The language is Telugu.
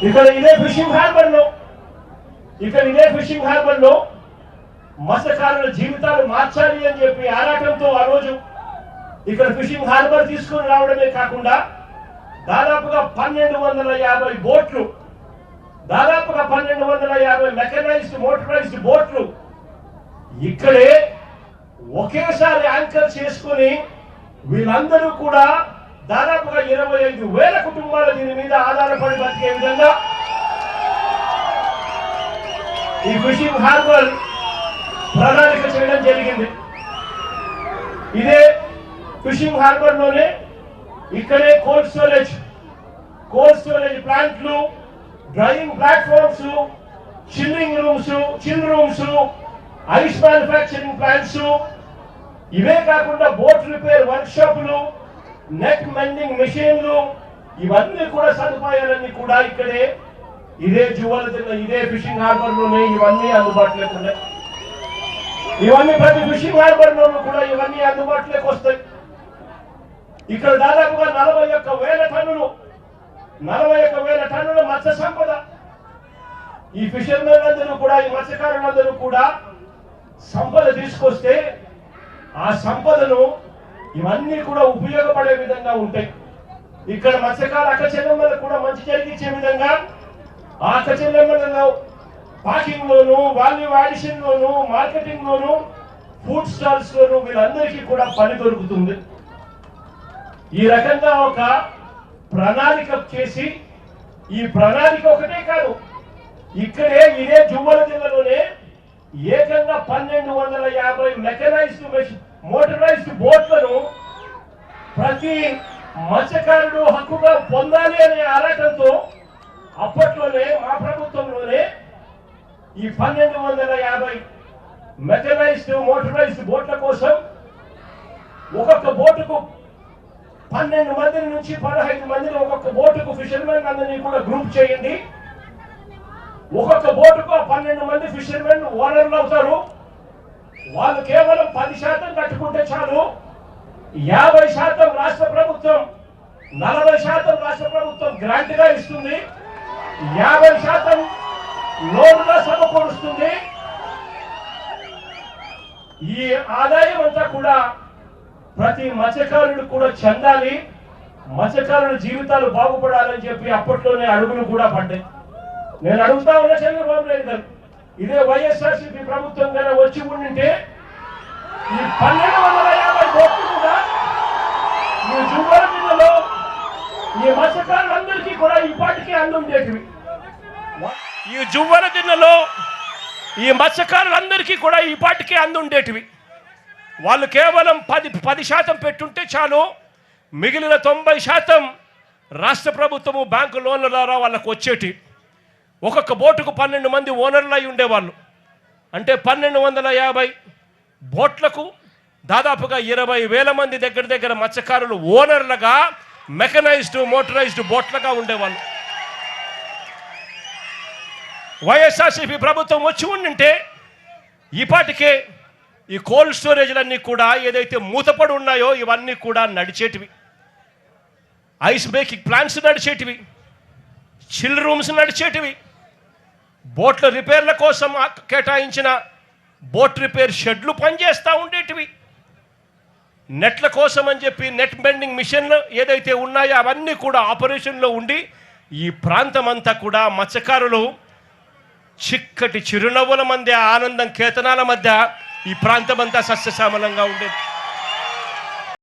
ఇక్కడ ఇదే ఫిషింగ్ హార్బర్ లో మత్స్యకారుల జీవితాలు మార్చాలి అని చెప్పి ఆరాటంతో ఆ రోజు ఇక్కడ ఫిషింగ్ హార్బర్ తీసుకుని రావడమే కాకుండా దాదాపుగా 1250 బోట్లు, దాదాపుగా 1250 మెకనైజ్డ్ మోటరైజ్డ్ బోట్లు ఇక్కడే ఒకేసారి యాంకర్ చేసుకుని వీళ్ళందరూ కూడా దాదాపుగా 25,000 కుటుంబాలు దీని మీద ఆధారపడి బతికే విధంగా ఈ ఫిషింగ్ హార్బర్ ప్రణాళిక చేయడం జరిగింది. ఇదే ఫిషింగ్ హార్బర్ లోనే ఇక్కడే కోల్డ్ స్టోరేజ్ ప్లాంట్లు, drying platforms, chill rooms, ice manufacturing plants, ఇవే కాకుండా బోట్ రిపేర్ వర్క్ షాపులు, నెట్ మెండింగ్ మెషిన్లు, ఇవన్నీ కూడా సదుపాయాలన్నీ కూడా ఇక్కడే ఇదే ఇదే ఫిషింగ్ హార్బర్ లోనే ఇవన్నీ అందుబాటులోకి ఉన్నాయి. ఇవన్నీ ప్రతి ఫిషింగ్ హార్బర్ లోనూ కూడా ఇవన్నీ అందుబాటులోకి వస్తాయి. ఇక్కడ దాదాపుగా 41,000 టన్నుల మత్స్య సంపద ఈ ఫిషర్మెన్ అందరూ కూడా, ఈ మత్స్యకారులందరూ కూడా సంపద తీసుకొస్తే ఆ సంపదను ఇవన్నీ కూడా ఉపయోగపడే విధంగా ఉంటాయి. ఇక్కడ మత్స్యకారు అక్క చెల్లెమ్మలకు కూడా మంచి జరిగించే విధంగా ఆ అక్క చెల్లెమ్మలలో పాకింగ్ లోను, వాల్యూ అడిషన్ లోను, మార్కెటింగ్ లోను, ఫుడ్ స్టాల్స్ లోను వీళ్ళందరికీ కూడా పని దొరుకుతుంది. ఈ రకంగా ఒక ప్రణాళిక చేసి, ఈ ప్రణాళిక ఒకటే కాదు, ఇక్కడే ఇదే జువ్వల జిల్లాలోనే ఏకంగా 1250 మెకనైజ్డ్ మోటరైజ్డ్ బోట్లను ప్రతి మత్స్యకారుడు హక్కుగా పొందాలి అనే ఆరాటంతో అప్పట్లోనే మా ప్రభుత్వంలోనే ఈ 1250 మెకనైజ్డ్ మోటరైజ్డ్ బోట్ల కోసం ఒక్కొక్క బోటుకు 12 మంది నుంచి 15 మందిని ఒక్కొక్క బోటుకు ఫిషర్మెన్ అందరినీ కూడా గ్రూప్ చేయండి. ఒక్కొక్క బోటుకు 12 మంది ఫిషర్మెన్ ఓనర్లు అవుతారు. వాళ్ళు కేవలం 10% కట్టుకుంటే చాలు. 50% రాష్ట్ర ప్రభుత్వం, 40% రాష్ట్ర ప్రభుత్వం గ్రాంట్ గా ఇస్తుంది, 50% లోన్గా సమకూరుస్తుంది. ఈ ఆదాయం అంతా కూడా ప్రతి మత్స్యకారుడు కూడా చెందాలి, మత్స్యకారుల జీవితాలు బాగుపడాలని చెప్పి అప్పట్లోనే అడుగులు కూడా పడ్డాయి. నేను అడుగుతా ఉన్నా చంద్రబాబు నాయుడు గారు, ఇదే వైఎస్ఆర్సీపీ ప్రభుత్వం కన్నా వచ్చి ఉండింటే ఈ 1250 బోట్లు కూడా ఈ జువ్వల జిల్లాలో ఈ మత్స్యకారులందరికీ కూడా ఇప్పటికీ అందుండేటివి. ఈ జువ్వల జిల్లాలో ఈ మత్స్యకారులందరికీ కూడా ఇప్పటికీ అందుండేటివి. వాళ్ళు కేవలం 10% పెట్టుంటే చాలు, మిగిలిన 90% రాష్ట్ర ప్రభుత్వము బ్యాంకు లోన్ల ద్వారా వాళ్ళకు వచ్చేటి. ఒక్కొక్క బోటుకు 12 మంది ఓనర్లు అయి ఉండేవాళ్ళు. అంటే 1250 బోట్లకు దాదాపుగా 20,000 మంది దగ్గర మత్స్యకారులు ఓనర్లుగా, మెకనైజ్డ్ మోటరైజ్డ్ బోట్లుగా ఉండేవాళ్ళు. వైఎస్ఆర్సీపీ ప్రభుత్వం వచ్చి ఉండింటే ఈపాటికే ఈ కోల్డ్ స్టోరేజ్లన్నీ కూడా ఏదైతే మూతపడి ఉన్నాయో ఇవన్నీ కూడా నడిచేటివి. ఐస్ మేకింగ్ ప్లాంట్స్ నడిచేటివి, చిల్ రూమ్స్ నడిచేటివి, బోట్ల రిపేర్ల కోసం కేటాయించిన బోట్ రిపేర్ షెడ్లు పనిచేస్తూ ఉండేటివి, నెట్ల కోసం అని చెప్పి నెట్ బెండింగ్ మిషన్లు ఏదైతే ఉన్నాయో అవన్నీ కూడా ఆపరేషన్లో ఉండి ఈ ప్రాంతం అంతా కూడా మత్స్యకారులు చిక్కటి చిరునవ్వుల మధ్య, ఆనందం కేతనాల మధ్య ఈ ప్రాంతం అంతా సస్యశ్యామలంగా ఉండేది.